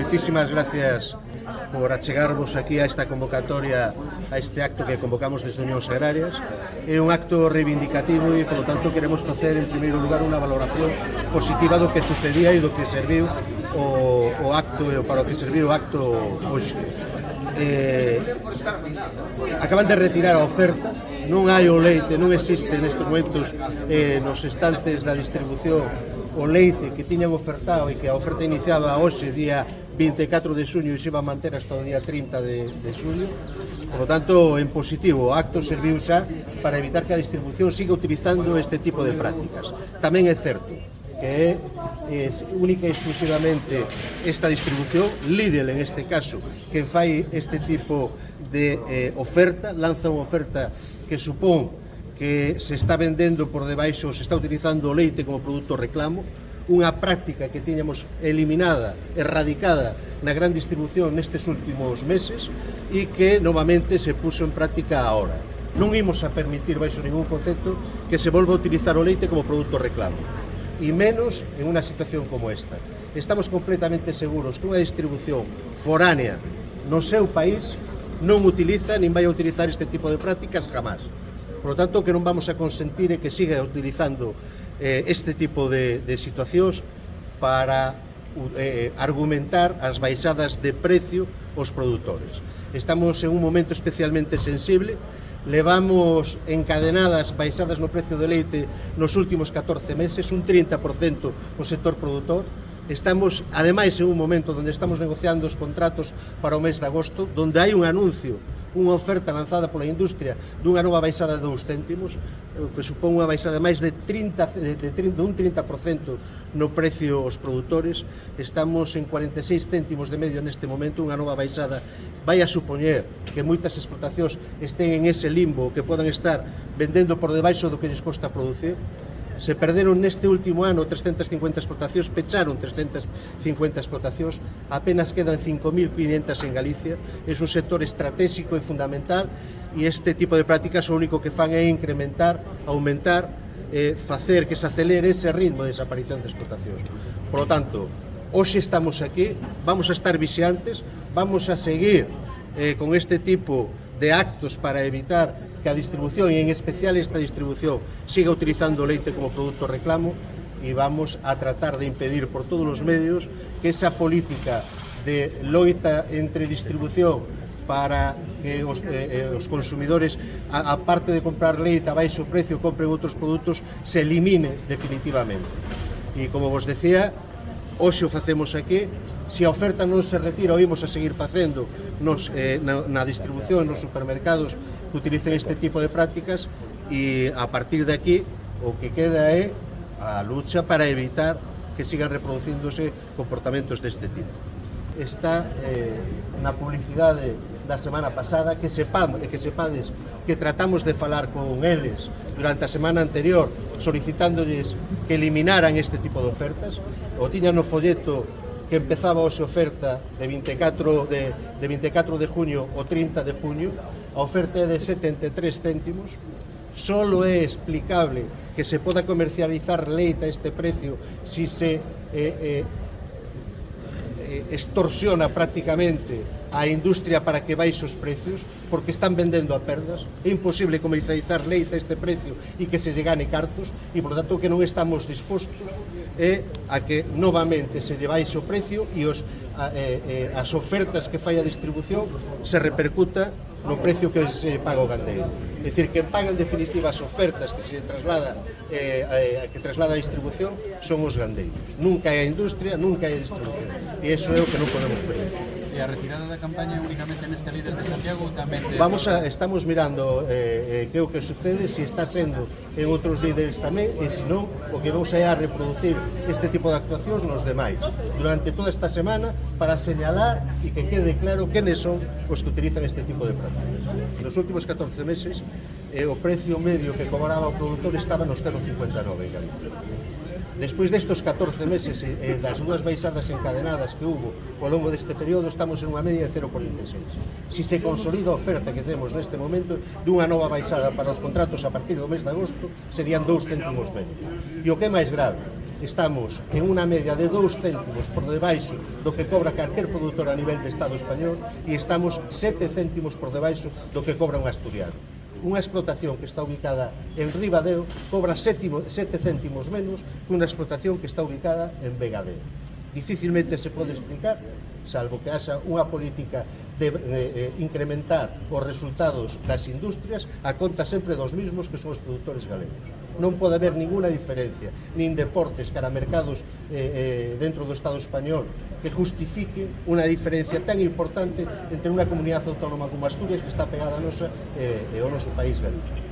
moitísimas gracias por achegarvos aquí a esta convocatoria, a este acto que convocamos desde Unións Agrarias. É un acto reivindicativo e, polo tanto, queremos facer, en primeiro lugar, unha valoración positiva do que sucedía e do que serviu o acto, e para o que serviu o acto hoxe. Acaban de retirar a oferta, non hai o leite, non existe nestes momentos nos estantes da distribución o leite que tiñan ofertado e que a oferta iniciaba hoxe, día 24 de xuño, e se iba a manter hasta o día 30 de xuño. Por lo tanto, en positivo, o acto serviu xa para evitar que a distribución siga utilizando este tipo de prácticas. Tamén é certo que é única e exclusivamente esta distribución, Lidl en este caso, que fai este tipo de oferta, lanza unha oferta que supón que se está vendendo por debaixo, se está utilizando o leite como produto reclamo, unha práctica que tiñamos eliminada, erradicada na gran distribución nestes últimos meses e que novamente se puso en práctica agora. Non imos a permitir baixo ningún concepto que se volva a utilizar o leite como produto reclamo, e menos en unha situación como esta. Estamos completamente seguros que unha distribución foránea no seu país non utiliza nin vai a utilizar este tipo de prácticas jamás. Por lo tanto, que non vamos a consentir é que siga utilizando este tipo de situacións para argumentar as baixadas de precio aos produtores. Estamos en un momento especialmente sensible, levamos encadenadas baixadas no precio do leite nos últimos 14 meses, un 30% o sector produtor. Estamos, ademais, en un momento onde estamos negociando os contratos para o mes de agosto, onde hai un anuncio, unha oferta lanzada pola industria dunha nova baixada de 2 céntimos, que supón unha baixada de máis de un 30% no precio aos produtores. Estamos en 46 céntimos de medio neste momento, unha nova baixada vai a supoñer que moitas explotacións estén en ese limbo, que podan estar vendendo por debaixo do que lles costa producir. Se perderon neste último ano 350 explotacións, pecharon 350 explotacións, apenas quedan 5.500 en Galicia. É un sector estratégico e fundamental e este tipo de prácticas o único que fan é incrementar, aumentar, facer que se acelere ese ritmo de desaparición de explotacións. Por lo tanto, hoxe estamos aquí, vamos a estar vixiantes, vamos a seguir con este tipo de actos para evitar que a distribución, e en especial esta distribución, siga utilizando o leite como produto reclamo, e vamos a tratar de impedir por todos os medios que esa política de loita entre distribución para que os consumidores, a parte de comprar leite a baixo precio, compren outros produtos, se elimine definitivamente. E como vos decía, hoxe o facemos aquí. Se a oferta non se retira, o imos a seguir facendo na distribución, nos supermercados que utilicen este tipo de prácticas, e a partir de aquí o que queda é a lucha para evitar que sigan reproducíndose comportamentos deste tipo. Está na publicidade da semana pasada, que sepades que tratamos de falar con eles durante a semana anterior solicitándoles que eliminaran este tipo de ofertas. O tiñan no folleto que empezaba hoxe oferta de 24 de junio ao 30 de junio, a oferta é de 73 céntimos. Solo é explicable que se poda comercializar leite a este precio si se extorsiona prácticamente a industria para que baixe os precios, porque están vendendo a perdas. É imposible comercializar leite a este precio e que se lle gane cartos, e, por tanto, que non estamos dispostos a que novamente se lle baixe o precio e as ofertas que fai a distribución se repercuta no precio que se paga o gandeiro. É dicir, que pagan en definitiva as ofertas que se traslada a distribución son os gandeiros. Nunca é a industria, nunca é a distribución. E iso é o que non podemos permitir. E a retirada da campaña únicamente neste líder de Santiago ou tamén de... Estamos mirando que é o que sucede, se está sendo en outros líderes tamén, e se non, o que vamos a reproducir este tipo de actuacións nos demais durante toda esta semana para señalar e que quede claro quenes son os que utilizan este tipo de prácticas. Nos últimos 14 meses o precio medio que cobraba o produtor estaba nos 0,59 en Galicia. Despois destos 14 meses e das dúas baixadas encadenadas que hubo ao longo deste período, estamos en unha media de 0,46. Si se consolida a oferta que temos neste momento dunha nova baixada para os contratos a partir do mes de agosto, serían 2 céntimos menos. E o que é máis grave, estamos en unha media de 2 céntimos por debaixo do que cobra calquer produtor a nivel de Estado español e estamos 7 céntimos por debaixo do que cobra un asturiano. Unha explotación que está ubicada en Ribadeo cobra 7 céntimos menos que unha explotación que está ubicada en Vegadeo. Difícilmente se pode explicar, salvo que haxa unha política de incrementar os resultados das industrias a conta sempre dos mismos que son os produtores galegos. Non pode haber ninguna diferencia, nin deportes cara a mercados dentro do Estado español que justifique unha diferencia tan importante entre unha comunidade autónoma como Asturias, que está pegada a nosa, e o noso país Galicia.